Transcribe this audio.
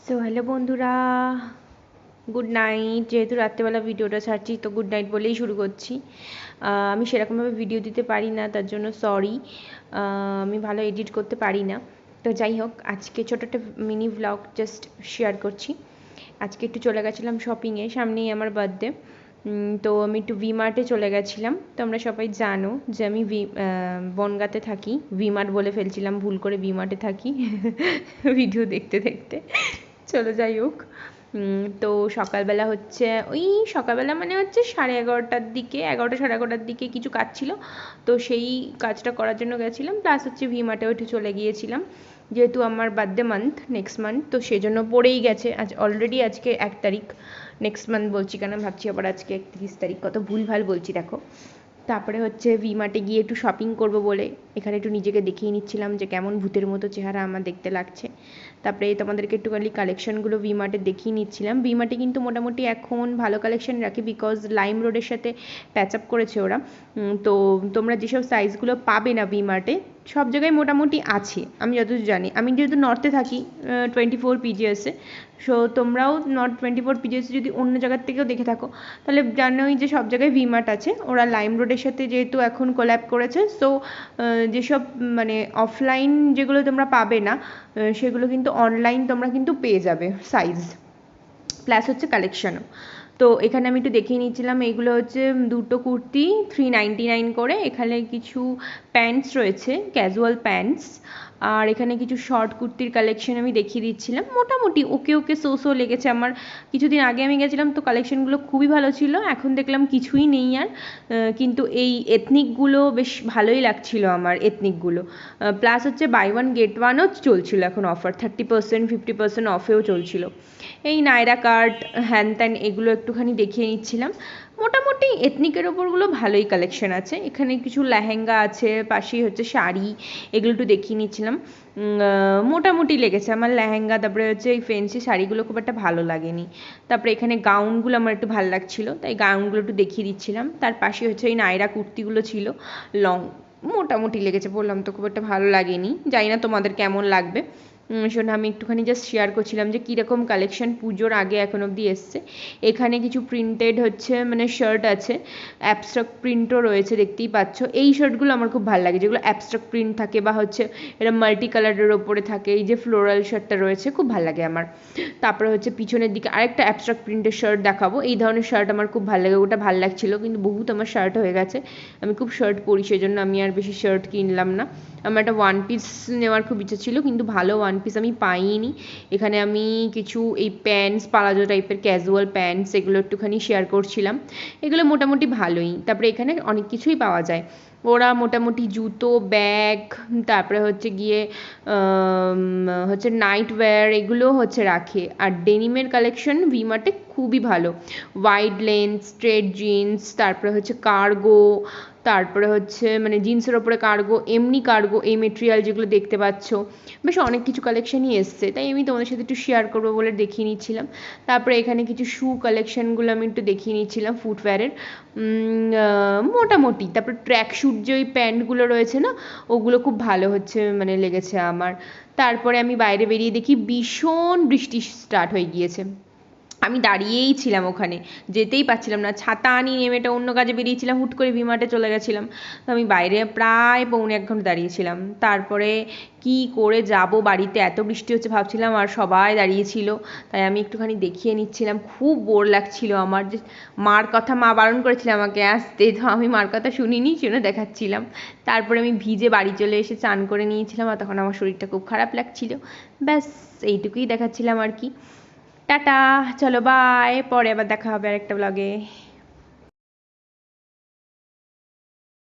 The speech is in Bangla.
সো হ্যালো বন্ধুরা, গুড নাইট। যেহেতু রাত্রেবেলা ভিডিওটা ছাড়ছি তো গুড নাইট বলেই শুরু করছি। আমি সেরকমভাবে ভিডিও দিতে পারি না, তার জন্য সরি। আমি ভালো এডিট করতে পারি না। তো যাই হোক, আজকে ছোটো একটা মিনি ভ্লগ জাস্ট শেয়ার করছি। আজকে একটু চলে গেছিলাম শপিংয়ে, সামনেই আমার বার্থডে। তো আমি একটু ভি-মার্টে চলে গেছিলাম। তো আমরা সবাই জানো যে আমি বনগাঁতে থাকি, ভি-মার্ট বলে ফেলছিলাম ভুল করে, ভি-মার্টে থাকি ভিডিও দেখতে দেখতে। চলো যাই হোক, তো সকালবেলা হচ্ছে ওই সকালবেলা মানে হচ্ছে 11:30টার দিকে, 11টা 11:30টার দিকে কিছু কাজ ছিল, তো সেই কাজটা করার জন্য গেছিলাম। প্লাস হচ্ছে ভি-মার্টেও একটু চলে গিয়েছিলাম, যেহেতু আমার বার্থডে মান্থ নেক্সট মান্থ, তো সেই জন্য পড়েই গেছে। আজ অলরেডি আজকে 1 তারিখ, নেক্সট মান্থ বলছি কেন ভাবছি আবার আজকে 31 তারিখ, কত ভুলভাল বলছি দেখো। তারপরে হচ্ছে ভি-মার্টে গিয়ে একটু শপিং করব বলে এখানে একটু নিজেকে দেখিয়ে নিচ্ছিলাম যে কেমন ভূতের মতো চেহারা আমার দেখতে লাগছে। তারপরে তোমাদেরকে একটুখানি কালেকশনগুলো ভি-মার্টে দেখিয়ে নিচ্ছিলাম। ভি-মার্টে কিন্তু মোটামুটি এখন ভালো কালেকশন রাখে, বিকজ লাইম রোডের সাথে প্যাচ আপ করেছে ওরা। তো তোমরা যেসব সাইজগুলো পাবে না ভি-মার্টে, সব জায়গায় মোটামুটি আছে আমি যতদূর জানি। আমি যেহেতু নর্থে থাকি 24 PGSে, সো তোমরাও নর্থ 24 PGSে যদি অন্য জায়গার থেকেও দেখে থাকো তাহলে জানোই যে সব জায়গায় ভি-মার্ট আছে। ওরা লাইম রোডের সাথে যেহেতু এখন কোল্যাব করেছে, সো যেসব মানে অফলাইন যেগুলো তোমরা পাবে না সেগুলো কিন্তু অনলাইন তোমরা কিন্তু পেয়ে যাবে সাইজ, প্লাস হচ্ছে কালেকশানও। তো এখানে আমি একটু দেখিয়ে নিচ্ছিলাম, এইগুলো হচ্ছে দুটো কুর্তি 399 করে। এখানে কিছু প্যান্টস রয়েছে, ক্যাজুয়াল প্যান্টস, আর এখানে কিছু শর্ট কুর্তির কালেকশন আমি দেখিয়ে দিচ্ছিলাম। মোটামুটি ওকে ওকে সো লেগেছে আমার। কিছুদিন আগে আমি গেছিলাম তো কালেকশনগুলো খুবই ভালো ছিল, এখন দেখলাম কিছুই নেই আর। কিন্তু এই এথনিকগুলো বেশ ভালোই লাগছিল আমার, এথনিকগুলো। প্লাস হচ্ছে বাই ওয়ান গেট ওয়ানও চলছিল এখন অফার, 30% 50% অফেও চলছিল। এই নায়রা কাট হ্যান ত্যান এগুলো একটুখানি দেখিয়ে নিচ্ছিলাম। মোটামুটি এথনিকের ওপরগুলো ভালোই কালেকশন আছে। এখানে কিছু লেহেঙ্গা আছে, পাশেই হচ্ছে শাড়ি, এগুলো একটু দেখিয়ে নিচ্ছিলাম। মোটামুটি লেগেছে আমার লেহেঙ্গা, তারপরে হচ্ছে এই ফেন্সি শাড়িগুলো খুব একটা ভালো লাগেনি। তারপরে এখানে গাউনগুলো আমার একটু ভালো লাগছিলো, তাই গাউনগুলো একটু দেখিয়ে দিচ্ছিলাম। তার পাশে হচ্ছে এই নায়রা কুর্তিগুলো ছিল লং, মোটামুটি লেগেছে, বললাম তো খুব একটা ভালো লাগেনি। জানি না তোমাদের কেমন লাগবে। শোনো, আমি একটুখানি জাস্ট শেয়ার করছিলাম যে কীরকম কালেকশন পুজোর আগে এখন অবধি এসছে। এখানে কিছু প্রিন্টেড হচ্ছে মানে শার্ট আছে, অ্যাবস্ট্রাক্ট প্রিন্টও রয়েছে, দেখতেই পাচ্ছ। এই শার্টগুলো আমার খুব ভালো লাগে, যেগুলো অ্যাবস্ট্রাক্ট প্রিন্ট থাকে বা হচ্ছে এরা মাল্টি কালারের ওপরে থাকে। এই যে ফ্লোরাল শার্টটা রয়েছে খুব ভালো লাগে আমার। তারপরে হচ্ছে পিছনের দিকে আরেকটা অ্যাবস্ট্রাক্ট প্রিন্টের শার্ট দেখাবো। এই ধরনের শার্ট আমার খুব ভালো লাগে, ওটা ভালো লাগছিলো, কিন্তু বহুত আমার শার্ট হয়ে গেছে। আমি খুব শার্ট পরি, সেজন্য আমি আর বেশি শার্ট কিনলাম না। আমার একটা ওয়ান পিস নেওয়ার খুব ইচ্ছা ছিল, কিন্তু ভালো ওয়ান পিস আমি পাইনি। এখানে আমি কিছু এই প্যান্টস, পালাজো টাইপের ক্যাজুয়াল প্যান্টস, এগুলো একটুখানি শেয়ার করছিলাম। এগুলো মোটামুটি ভালোই। তারপরে এখানে অনেক কিছুই পাওয়া যায়। ওরা মোটামুটি জুতো, ব্যাগ, তারপরে হচ্ছে গিয়ে হচ্ছে নাইট ওয়্যার, এগুলো হচ্ছে রাখে। আর ডেনিমের কালেকশন ভি-মার্টে খুবই ভালো। ওয়াইড লেন্থ, স্ট্রেট জিন্স, তারপরে হচ্ছে কার্গো, তারপরে হচ্ছে মানে জিন্সের ওপরে কার্গো, এমনি কার্গো, এই মেটেরিয়াল যেগুলো দেখতে পাচ্ছ, বেশ অনেক কিছু কালেকশনই এসছে, তাই আমি তোমাদের সাথে একটু শেয়ার করবো বলে দেখিয়ে নিচ্ছিলাম। তারপরে এখানে কিছু শ্যু কালেকশনগুলো আমি একটু দেখিয়ে নিচ্ছিলাম, ফুটওয়্যারের মোটামুটি। তারপর ট্র্যাক শ্যুট যে ওই প্যান্টগুলো রয়েছে না, ওগুলো খুব ভালো হচ্ছে মানে লেগেছে আমার। তারপরে আমি বাইরে বেরিয়ে দেখি ভীষণ বৃষ্টি স্টার্ট হয়ে গিয়েছে। আমি দাঁড়িয়েই ছিলাম ওখানে, যেতেই পারছিলাম না। ছাতা আনি, নেমেটা অন্য কাজে বেরিয়েছিলাম, হুট করে ভি-মার্টে চলে গেছিলাম। তো আমি বাইরে প্রায় 1.25 ঘন্টা দাঁড়িয়েছিলাম। তারপরে কি করে যাব বাড়িতে, এত বৃষ্টি হচ্ছে ভাবছিলাম, আর সবাই দাঁড়িয়েছিল, তাই আমি একটুখানি দেখিয়ে নিচ্ছিলাম। খুব বোর লাগছিল আমার, যে মার কথা, মা বারণ করেছিল আমাকে আসতে, তো আমি মার কথা শুনিনি, শুনে দেখাচ্ছিলাম। তারপরে আমি ভিজে বাড়ি চলে এসে চান করে নিয়েছিলাম, আর তখন আমার শরীরটা খুব খারাপ লাগছিল। ব্যাস এইটুকুই দেখাচ্ছিলাম আর কি। টাটা, চলো বাই, পরে আবার দেখা হবে আরেকটা ব্লগে।